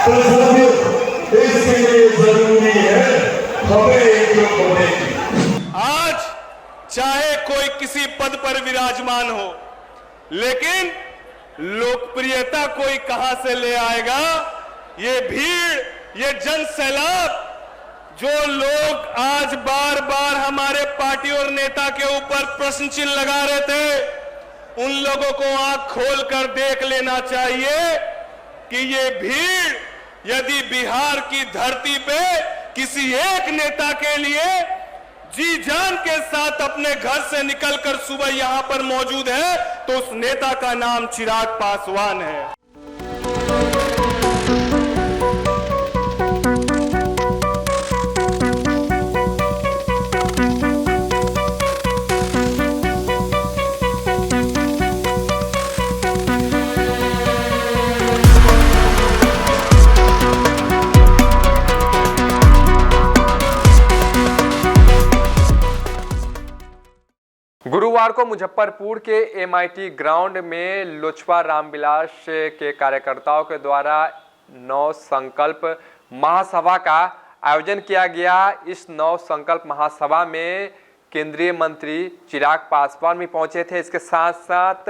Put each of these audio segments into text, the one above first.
तो इसके लिए जरूरी है हमें एकजुट होने की। आज चाहे कोई किसी पद पर विराजमान हो, लेकिन लोकप्रियता कोई कहां से ले आएगा? ये भीड़, ये जन सैलाब, जो लोग आज बार बार हमारे पार्टी और नेता के ऊपर प्रश्न चिन्ह लगा रहे थे, उन लोगों को आंख खोलकर देख लेना चाहिए कि ये भीड़ यदि बिहार की धरती पे किसी एक नेता के लिए जी जान के साथ अपने घर से निकलकर सुबह यहां पर मौजूद है, तो उस नेता का नाम चिराग पासवान है। गुरुवार को मुजफ्फरपुर के MIT ग्राउंड में लोजपा रामविलास के कार्यकर्ताओं के द्वारा 9 संकल्प महासभा का आयोजन किया गया। इस 9 संकल्प महासभा में केंद्रीय मंत्री चिराग पासवान भी पहुंचे थे। इसके साथ साथ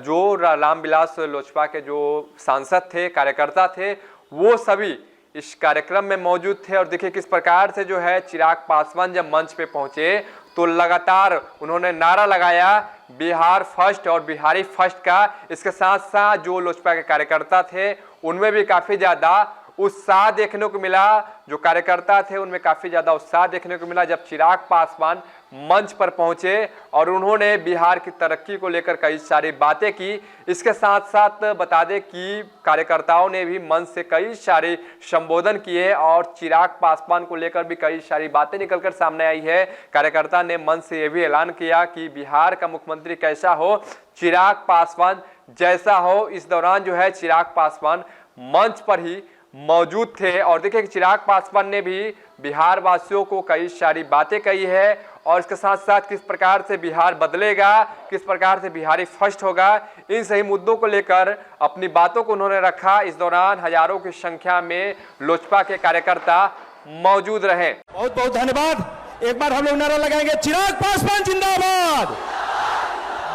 जो रामविलास लोजपा के जो सांसद थे, कार्यकर्ता थे, वो सभी इस कार्यक्रम में मौजूद थे। और देखिए किस प्रकार से जो है चिराग पासवान जब मंच पे पहुंचे तो लगातार उन्होंने नारा लगाया बिहार फर्स्ट और बिहारी फर्स्ट का। इसके साथ साथ जो लोजपा के कार्यकर्ता थे उनमें भी काफ़ी ज़्यादा उत्साह देखने को मिला। जो कार्यकर्ता थे उनमें काफ़ी ज़्यादा उत्साह देखने को मिला जब चिराग पासवान मंच पर पहुंचे और उन्होंने बिहार की तरक्की को लेकर कई सारी बातें की। इसके साथ साथ बता दें कि कार्यकर्ताओं ने भी मंच से कई सारे संबोधन किए और चिराग पासवान को लेकर भी कई सारी बातें निकलकर सामने आई है। कार्यकर्ता ने मंच से यह भी ऐलान किया कि बिहार का मुख्यमंत्री कैसा हो, चिराग पासवान जैसा हो। इस दौरान जो है चिराग पासवान मंच पर ही मौजूद थे और देखिए कि चिराग पासवान ने भी बिहार वासियों को कई सारी बातें कही है और इसके साथ साथ किस प्रकार से बिहार बदलेगा, किस प्रकार से बिहारी फर्स्ट होगा, इन सही मुद्दों को लेकर अपनी बातों को उन्होंने रखा। इस दौरान हजारों की संख्या में लोजपा के कार्यकर्ता मौजूद रहे। बहुत बहुत धन्यवाद। एक बार हम लोग नारा लगाएंगे, चिराग पासवान जिंदाबाद,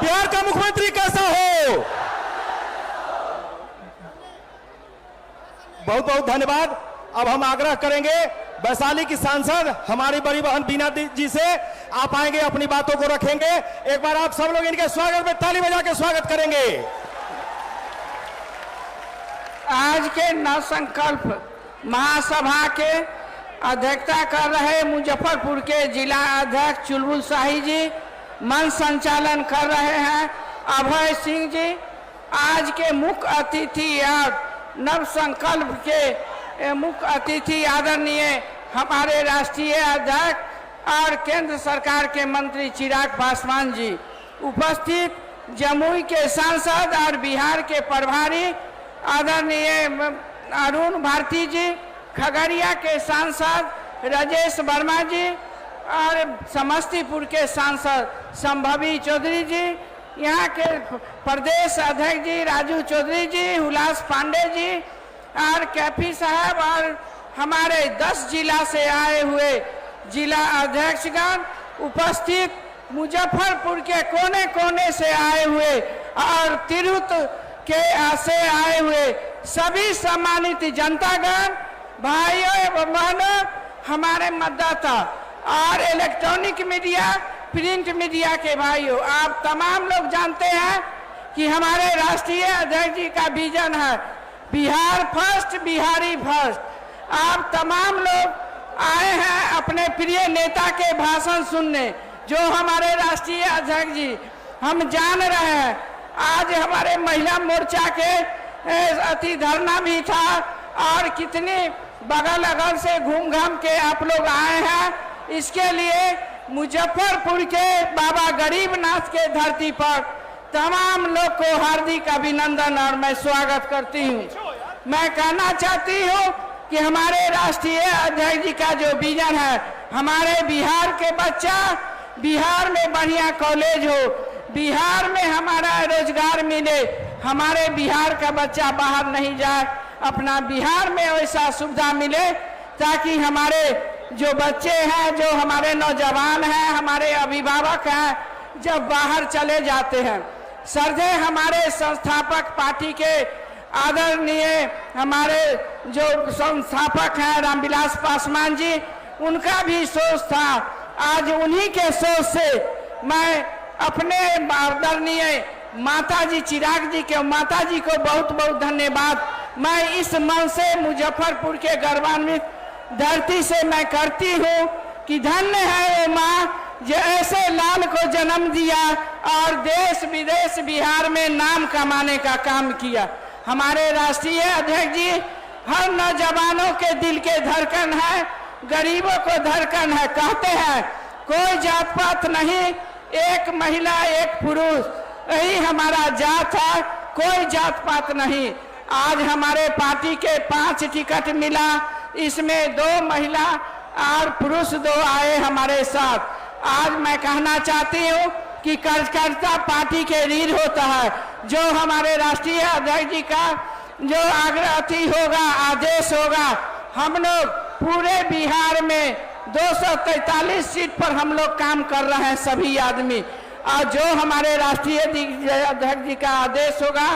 बिहार का मुख्यमंत्री कैसा हो। बहुत बहुत धन्यवाद। अब हम आग्रह करेंगे वैशाली की सांसद हमारी बड़ी बहन बीना जी से, आप आएंगे अपनी बातों को रखेंगे। एक बार आप सब लोग इनके स्वागत में ताली बजा के स्वागत करेंगे। आज के 9 संकल्प महासभा के अध्यक्षता कर रहे मुजफ्फरपुर के जिला अध्यक्ष चुलबुल शाही जी, मंच संचालन कर रहे हैं अभय सिंह जी। आज के मुख्य अतिथि और नव संकल्प के मुख्य अतिथि आदरणीय हमारे राष्ट्रीय अध्यक्ष और केंद्र सरकार के मंत्री चिराग पासवान जी, उपस्थित जमुई के सांसद और बिहार के प्रभारी आदरणीय अरुण भारती जी, खगड़िया के सांसद राजेश वर्मा जी और समस्तीपुर के सांसद संभवी चौधरी जी, यहाँ के प्रदेश अध्यक्ष जी राजू चौधरी जी, हुलास पांडे जी और कैफी साहब और हमारे 10 जिला से आए हुए जिला अध्यक्षगण, उपस्थित मुजफ्फरपुर के कोने कोने से आए हुए और तिरहुत के से आए हुए सभी सम्मानित जनतागण, भाइयों एवं बहनों, हमारे मतदाता और इलेक्ट्रॉनिक मीडिया, प्रिंट मीडिया के भाइयों, आप तमाम लोग जानते हैं कि हमारे राष्ट्रीय अध्यक्ष जी का विजन है बिहार फर्स्ट, बिहारी फर्स्ट। आप तमाम लोग आए हैं अपने प्रिय नेता के भाषण सुनने, जो हमारे राष्ट्रीय अध्यक्ष जी, हम जान रहे हैं आज हमारे महिला मोर्चा के अति धरना भी था और कितने बगल अगल से घूम घाम के आप लोग आए हैं। इसके लिए मुजफ्फरपुर के बाबा गरीबनाथ के धरती पर तमाम लोग को हार्दिक अभिनंदन और मैं स्वागत करती हूँ। मैं कहना चाहती हूँ कि हमारे राष्ट्रीय अध्यक्ष जी का जो विजन है, हमारे बिहार के बच्चा बिहार में बढ़िया कॉलेज हो, बिहार में हमारा रोजगार मिले, हमारे बिहार का बच्चा बाहर नहीं जाए अपना बिहार में वैसा सुविधा मिले ताकि हमारे जो बच्चे हैं, जो हमारे नौजवान हैं, हमारे अभिभावक हैं, जब बाहर चले जाते हैं, श्रद्धेय हमारे संस्थापक पार्टी के आदरणीय हमारे जो संस्थापक हैं रामविलास पासवान जी, उनका भी सोच था। आज उन्हीं के सोच से मैं अपने आदरणीय माताजी चिराग जी के माताजी को बहुत बहुत धन्यवाद मैं इस मन से मुजफ्फरपुर के गौरवान्वित धरती से मैं करती हूँ कि धन्य है वो माँ जो ऐसे लाल को जन्म दिया और देश विदेश बिहार में नाम कमाने का काम किया। हमारे राष्ट्रीय अध्यक्ष जी हर नौजवानों के दिल के धड़कन है, गरीबों को धड़कन है। कहते हैं कोई जात पात नहीं, एक महिला एक पुरुष, यही हमारा जात है, कोई जात पात नहीं। आज हमारे पार्टी के 5 टिकट मिला, इसमें 2 महिला और पुरुष 2 आए हमारे साथ। आज मैं कहना चाहती हूँ कि कार्यकर्ता पार्टी के रीढ़ होता है। जो हमारे राष्ट्रीय अध्यक्ष जी का जो आग्रह होगा, आदेश होगा, हम लोग पूरे बिहार में 243 सीट पर हम लोग काम कर रहे हैं सभी आदमी, और जो हमारे राष्ट्रीय अध्यक्ष जी का आदेश होगा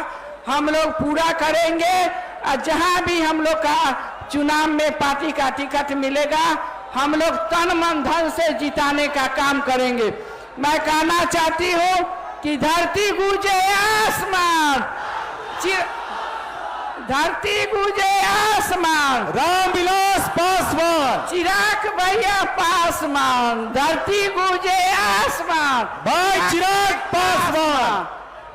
हम लोग पूरा करेंगे। और जहां भी हम लोग का चुनाव में पार्टी का टिकट मिलेगा हम लोग तन मन धन से जिताने का काम करेंगे। मैं कहना चाहती हूँ कि धरती गूंजे आसमान, धरती गूंजे आसमान, रामविलास पासवान, चिराग भैया पासवान, धरती गूंजे आसमान, भाई चिराग पासवान।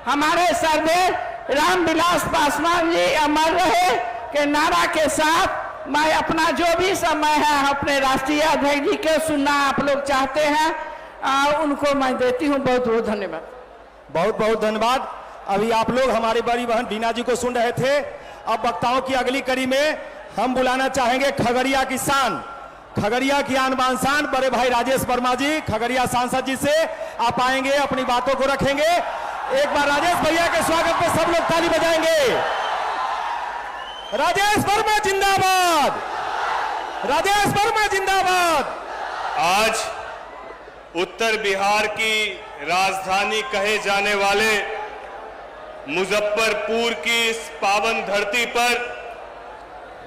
हमारे श्रद्धेय रामविलास पासवान जी अमर रहे के नारा के साथ मैं अपना जो भी समय है अपने राष्ट्रीय अध्यक्ष जी के सुनना आप लोग चाहते हैं, उनको मैं देती हूँ। बहुत बहुत धन्यवाद। बहुत बहुत धन्यवाद। अभी आप लोग हमारी बड़ी बहन बीना जी को सुन रहे थे। अब वक्ताओं की अगली कड़ी में हम बुलाना चाहेंगे खगड़िया की शान, खगड़िया की आन बान शान बड़े भाई राजेश वर्मा जी, खगड़िया सांसद जी से आप आएंगे, अपनी बातों को रखेंगे। एक बार राजेश भैया के स्वागत में सब लोग ताली बजाएंगे। राजेश वर्मा जिंदाबाद, राजेश वर्मा जिंदाबाद। आज उत्तर बिहार की राजधानी कहे जाने वाले मुजफ्फरपुर की इस पावन धरती पर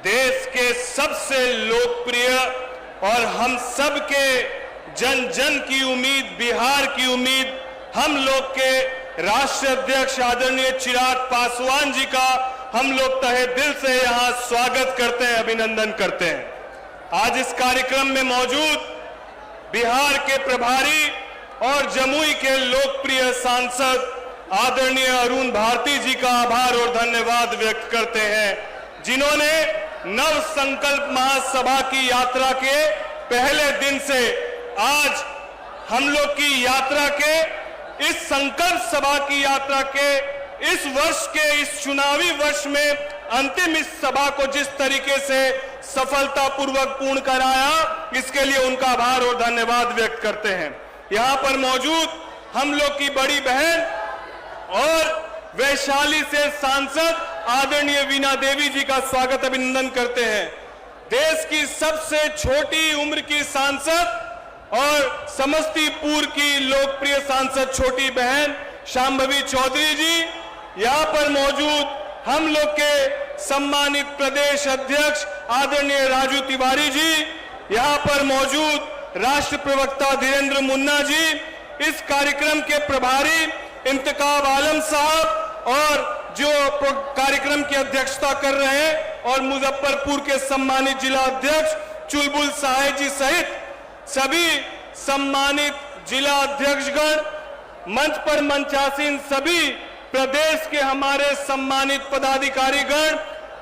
देश के सबसे लोकप्रिय और हम सब के जन जन की उम्मीद, बिहार की उम्मीद, हम लोग के राष्ट्रीय अध्यक्ष आदरणीय चिराग पासवान जी का हम लोग तहे दिल से यहां स्वागत करते हैं, अभिनंदन करते हैं। आज इस कार्यक्रम में मौजूद बिहार के प्रभारी और जमुई के लोकप्रिय सांसद आदरणीय अरुण भारती जी का आभार और धन्यवाद व्यक्त करते हैं, जिन्होंने नव संकल्प महासभा की यात्रा के पहले दिन से आज हम लोग की यात्रा के इस संकल्प सभा की यात्रा के इस वर्ष के इस चुनावी वर्ष में अंतिम इस सभा को जिस तरीके से सफलतापूर्वक पूर्ण कराया, इसके लिए उनका आभार और धन्यवाद व्यक्त करते हैं। यहां पर मौजूद हम लोग की बड़ी बहन और वैशाली से सांसद आदरणीय वीणा देवी जी का स्वागत अभिनंदन करते हैं। देश की सबसे छोटी उम्र की सांसद और समस्तीपुर की लोकप्रिय सांसद छोटी बहन शांभवी चौधरी जी, यहां पर मौजूद हम लोग के सम्मानित प्रदेश अध्यक्ष आदरणीय राजू तिवारी जी, यहां पर मौजूद राष्ट्र प्रवक्ता धीरेन्द्र मुन्ना जी, इस कार्यक्रम के प्रभारी इंतकाब आलम साहब और जो कार्यक्रम की अध्यक्षता कर रहे हैं और मुजफ्फरपुर के सम्मानित जिला अध्यक्ष चुलबुल साहेब जी सहित सभी सम्मानित जिला अध्यक्षगण, मंच पर मंचासीन सभी प्रदेश के हमारे सम्मानित पदाधिकारीगण,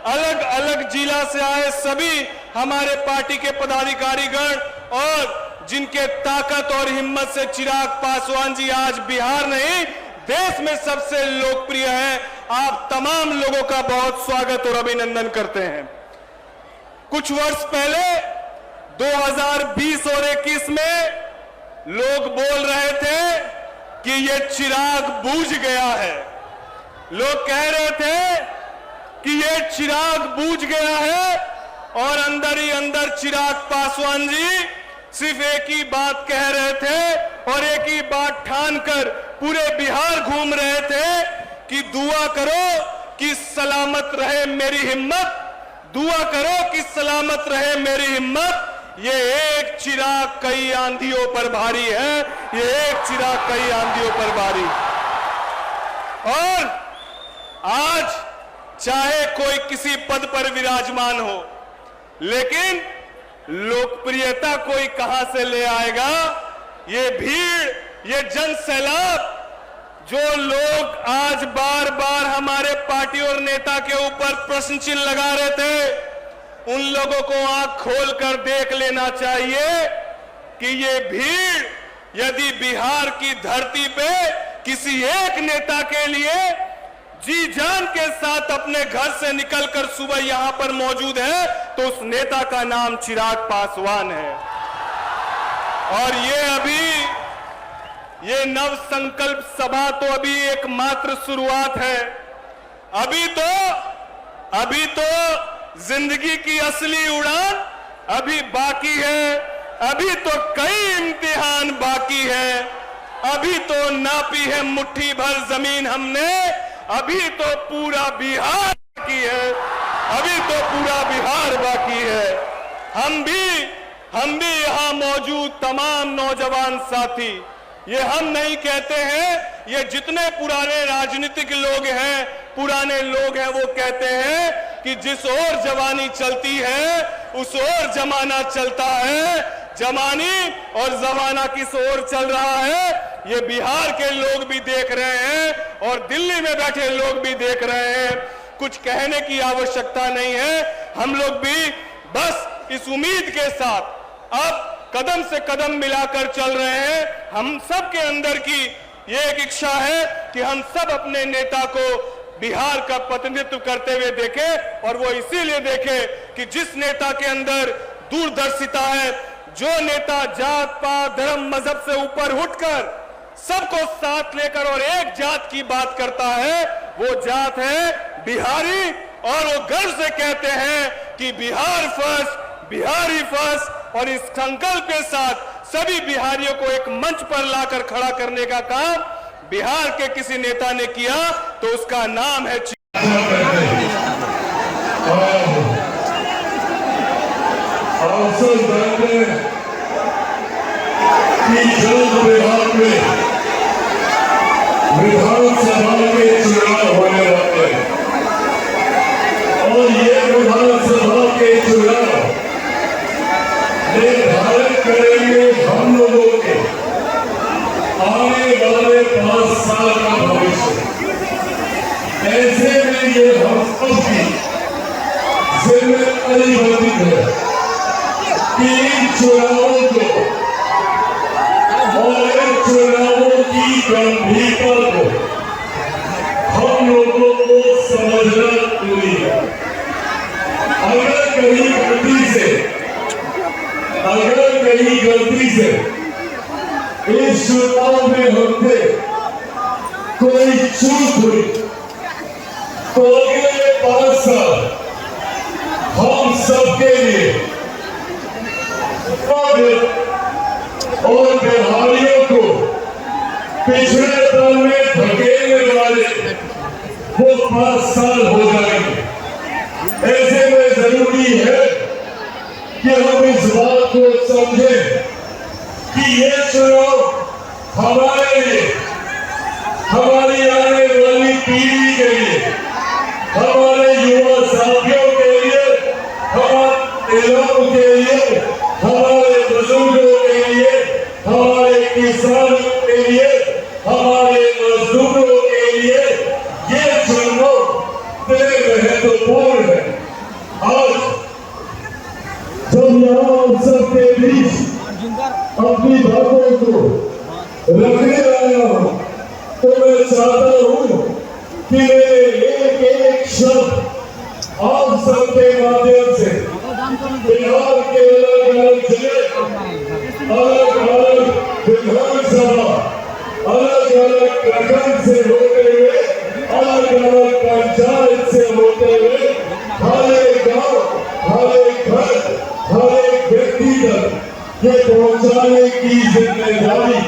अलग अलग जिला से आए सभी हमारे पार्टी के पदाधिकारीगण और जिनके ताकत और हिम्मत से चिराग पासवान जी आज बिहार नहीं देश में सबसे लोकप्रिय है, आप तमाम लोगों का बहुत स्वागत और अभिनंदन करते हैं। कुछ वर्ष पहले 2020 और 21 में लोग बोल रहे थे कि ये चिराग बुझ गया है। लोग कह रहे थे कि ये चिराग बुझ गया है और अंदर ही अंदर चिराग पासवान जी सिर्फ एक ही बात कह रहे थे और एक ही बात ठानकर पूरे बिहार घूम रहे थे कि दुआ करो कि सलामत रहे मेरी हिम्मत, दुआ करो कि सलामत रहे मेरी हिम्मत। ये एक चिराग कई आंधियों पर भारी है, ये एक चिराग कई आंधियों पर भारी। और आज चाहे कोई किसी पद पर विराजमान हो, लेकिन लोकप्रियता कोई कहां से ले आएगा? ये भीड़, ये जन सैलाब, जो लोग आज बार बार हमारे पार्टी और नेता के ऊपर प्रश्न चिन्ह लगा रहे थे, उन लोगों को आंख खोलकर देख लेना चाहिए कि ये भीड़ यदि बिहार की धरती पे किसी एक नेता के लिए जी जान के साथ अपने घर से निकलकर सुबह यहां पर मौजूद है तो उस नेता का नाम चिराग पासवान है। और ये नव संकल्प सभा तो अभी एक मात्र शुरुआत है। अभी तो जिंदगी की असली उड़ान अभी बाकी है, अभी तो कई इम्तिहान बाकी है, अभी तो नापी है मुट्ठी भर जमीन हमने, अभी तो पूरा बिहार बाकी है, अभी तो पूरा बिहार बाकी है। हम भी यहां मौजूद तमाम नौजवान साथी, ये हम नहीं कहते हैं, ये जितने पुराने राजनीतिक लोग हैं, पुराने लोग हैं, वो कहते हैं कि जिस ओर जवानी चलती है उस ओर जमाना चलता है। जवानी और जमाना किस ओर चल रहा है ये बिहार के लोग भी देख रहे हैं और दिल्ली में बैठे लोग भी देख रहे हैं। कुछ कहने की आवश्यकता नहीं है, हम लोग भी बस इस उम्मीद के साथ अब कदम से कदम मिलाकर चल रहे हैं। हम सब के अंदर की ये एक इच्छा है कि हम सब अपने नेता को बिहार का प्रतिनिधित्व करते हुए देखें, और वो इसीलिए देखें कि जिस नेता के अंदर दूरदर्शिता है, जो नेता जात पात धर्म मजहब से ऊपर उठकर सबको साथ लेकर और एक जात की बात करता है, वो जात है बिहारी। और वो गर्व से कहते हैं कि बिहार फर्स्ट, बिहारी फर्स्ट। और इस संकल्प के साथ सभी बिहारियों को एक मंच पर लाकर खड़ा करने का काम बिहार के किसी नेता ने किया तो उसका नाम है विधानसभा के चुनाव होने वाले हैं और ये विधानसभा के चुनाव निर्धारित करेंगे हम लोगों के आने वाले 5 साल का भविष्य। ऐसे में ये हम सबकी जिम्मेदारी बनती है कि इन चुनावों को और इन चुनावों की गंभीरता को हम लोगों को समझना जरूरी है। अगर कहीं गलती से इस चुनाव में हमसे कोई चूक हुई तो अगले 5 साल हम सबके लिए और बिहारियों को पिछड़े दल में धकेलने वाले वो 5 साल हो जाएंगे। ऐसे में जरूरी है कि हम इस बात को समझें कि ये चुनाव हमारे लिए, हमारी आने वाली पीढ़ी के लिए, हमारे युवा साथियों के लिए, हमारे लोगों के लिए, हमारे बुजुर्गों के लिए, हमारे किसानों के लिए, हमारे मजदूरों के लिए ये चुनाव बड़े महत्वपूर्ण है। आज जब यहाँ सबके बीच अपनी बातों को रखने आया हूं तो मैं चाहता हूं कि मेरे एक शब्द आप सबके माध्यम से बिहार के अलग-अलग जिले, अलग-अलग विधानसभा, अलग-अलग प्रखंड से होते हुए अलग अलग पंचायत से होते हुए हर एक गांव, हर एक घर, हर एक व्यक्ति तक ये पहुंचाने की जिम्मेदारी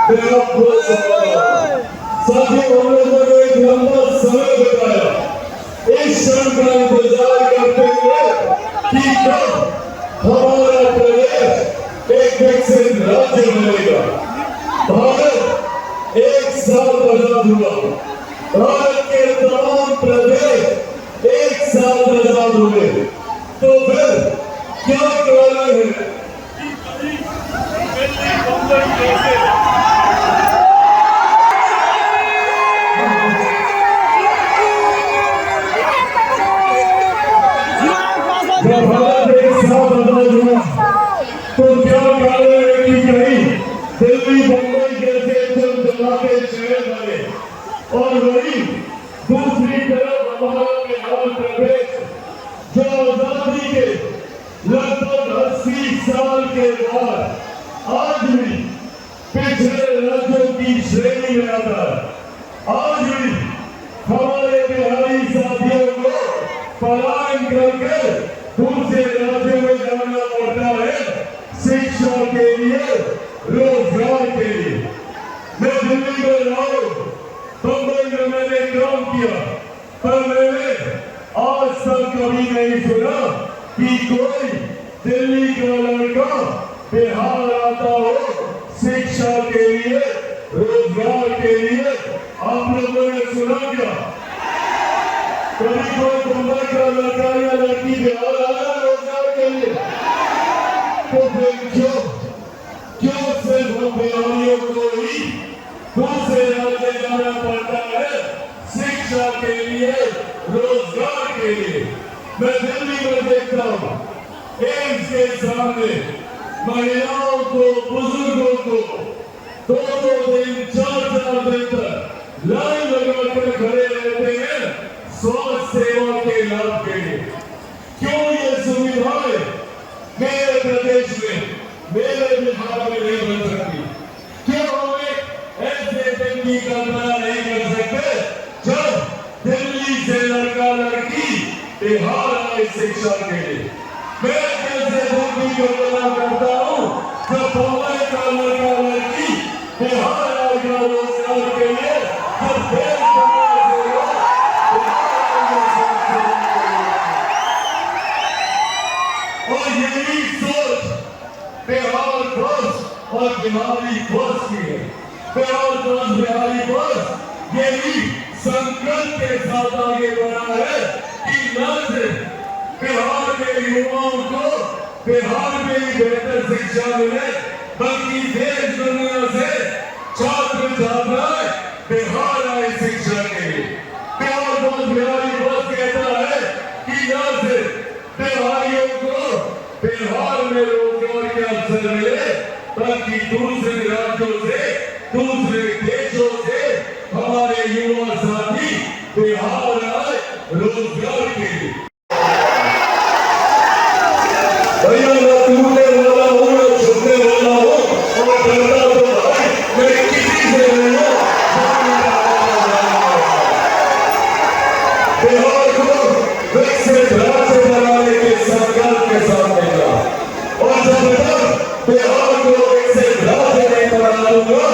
मैं आपको सौंपता हूं। साथियों, हम लोगों ने एक लंबा समय बताया इस क्षण का इंतजार करते हुए कि कब हमारा प्रदेश एक विकसित राज्य बनेगा। भारत एक साथ आजाद हुआ, भारत के तमाम प्रदेश एक साथ आजाद हुए, तो फिर क्या कारण है कि कभी दिल्ली, बम्बई जैसे जब भारत एक साथ आजाद हुआ तो क्या कारण है कि कहीं दिल्ली, बम्बई जैसे चमचमाते शहर बने और वही दूसरी तरफ हमारा बिहार प्रदेश जो आजादी के लगभग 80 साल के बाद आज भी पिछड़े राज्यों की श्रेणी में आता है। आज भी हमारे बिहारी साथियों को पलायन करके दूसरे राज्यों में जाना पड़ता है शिक्षा के लिए, रोजगार के लिए। मैं दिल्ली में रहा हूं, बम्बई में मैंने काम किया, पर मैंने आज तक कभी नहीं सुना कि कोई दिल्ली का लड़का बिहार आता हो शिक्षा के लिए, रोजगार के लिए। आप लोगों ने सुना क्या? कभी कोई बम्बई का लड़का या लड़की बिहार आया रोजगार के लिए? तो फिर क्यों सिर्फ हम बिहारियों को ही दूसरे राज्य जाना पड़ता है शिक्षा के लिए, रोजगार के लिए? मैं दिल्ली में देखता हूँ एम्स के सामने महिलाओं को, बुजुर्गों को 2-2 दिन, 4-4 दिन तक लाइन लगाकर खड़े रहते हैं स्वास्थ्य सेवा के लाभ के लिए। क्यों ये सुविधाएं मेरे प्रदेश में, मेरे बिहार में नहीं बन सकती? क्यों हमें ऐसे दिन की कल्पना नहीं कर सकते जब दिल्ली से लड़का लड़की बिहार आए शिक्षा के लिए? मैं कैसे दिन की कल्पना करता हूँ जब बम्बई का लड़का लड़की बिहार आएगा रोजगार के लिए, जब देश और यही सोच बिहार फर्स्ट और बिहारी फर्स्ट की है। बिहार फर्स्ट, बिहारी फर्स्ट यही संकल्प के साथ आगे बढ़ा है कि न सिर्फ बिहार के युवाओं को बिहार में ही बेहतर शिक्षा मिले, बल्कि देश दुनिया से छात्र छात्राएं बिहार आए शिक्षा के लिए। बिहार फर्स्ट, बिहारी फर्स्ट कहता है कि न सिर्फ बिहारियों को बिहार में रोजगार के अवसर मिले, बल्कि दूसरे राज्यों से, दूसरे देशों से हमारे युवा साथी बिहार आए रोजगार के लिए। भैया मैं टूटने वाला हूँ, मैं छूटने वाला हूँ और डरता तो भाई मैं किसी से नहीं हूँ। बिहार को विकसित राज्य बनाने के संकल्प के साथ निकला और जब तक बिहार को विकसित राज्य नहीं बना दूंगा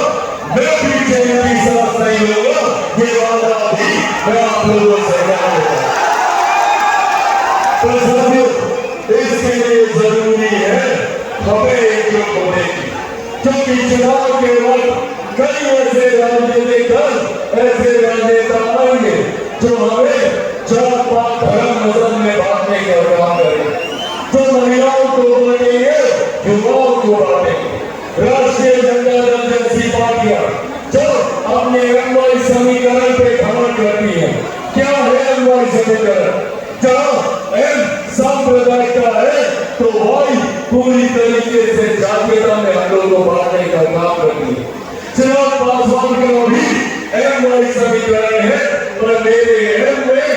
मैं पीछे की सांस नहीं लूंगा। ये वादा भी मैं आप लोगों से करता हूं। इसके लिए जरूरी है हमें एकजुट होने की, क्योंकि चुनाव के वक्त कई ऐसे राजनीतिक दल, ऐसे राजनेता आएंगे जो हमें जात पात धर्म मजहब में बांटने का काम करेंगे, जो महिलाओं को बांटेंगे, युवाओं को बांटेंगे। राष्ट्रीय जनता दल जैसी पार्टियां जो अपने एमवाई समीकरण पे घमंड करती है। क्या है एमवाई समीकरण? जहां एम सांप्रदायिकता है तो वाई पूरी तरीके से जातीयता में हम लोगों को बांटने का काम करती है। चिराग पासवान का भी एमवाई समीकरण है, पर मेरे एम में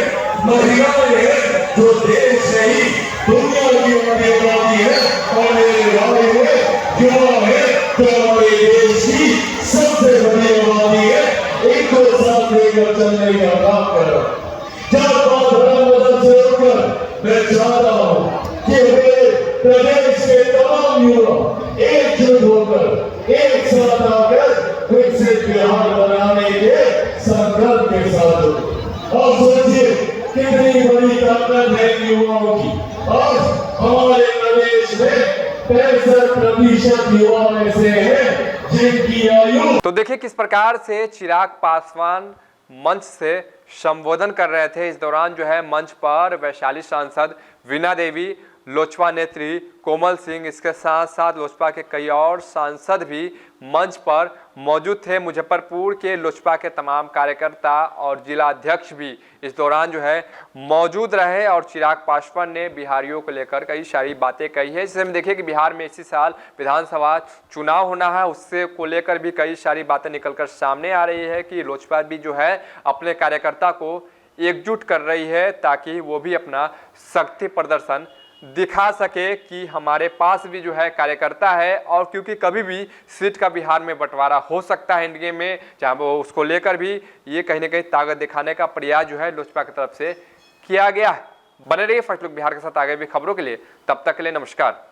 महिलाएं हैं जो देश नहीं दुनिया की आबादी है, और मेरे भाई में युवा है जो हमारे देश की सबसे बड़ी आबादी है। इनको साथ लेकर चलने का काम कि हमारे प्रदेश के तमाम युवा एकजुट होकर एक साथ आकर विकसित बिहार बनाने के संकल्प के साथ हो। और सोचिए कितनी बड़ी ताकत है युवाओं की। और हमारे प्रदेश में 65% युवा ऐसे हैं जिनकी आयु। तो देखिए किस प्रकार से चिराग पासवान मंच से संबोधन कर रहे थे। इस दौरान जो है मंच पर वैशाली सांसद वीणा देवी, लोजपा नेत्री कोमल सिंह, इसके साथ साथ लोजपा के कई और सांसद भी मंच पर मौजूद थे। मुजफ्फरपुर के लोजपा के तमाम कार्यकर्ता और जिला अध्यक्ष भी इस दौरान जो है मौजूद रहे और चिराग पासवान ने बिहारियों को लेकर कई सारी बातें कही है। जिससे हम देखिए कि बिहार में इसी साल विधानसभा चुनाव होना है, उससे को लेकर भी कई सारी बातें निकलकर सामने आ रही है कि लोजपा भी जो है अपने कार्यकर्ता को एकजुट कर रही है ताकि वो भी अपना शक्ति प्रदर्शन दिखा सके कि हमारे पास भी जो है कार्यकर्ता है। और क्योंकि कभी भी सीट का बिहार में बंटवारा हो सकता है एनडीए में, जहां वो उसको लेकर भी ये कहीं ना कहीं ताकत दिखाने का प्रयास जो है लोजपा की तरफ से किया गया है। बने रहिए फर्स्ट लुक बिहार के साथ आगे भी खबरों के लिए। तब तक के लिए नमस्कार।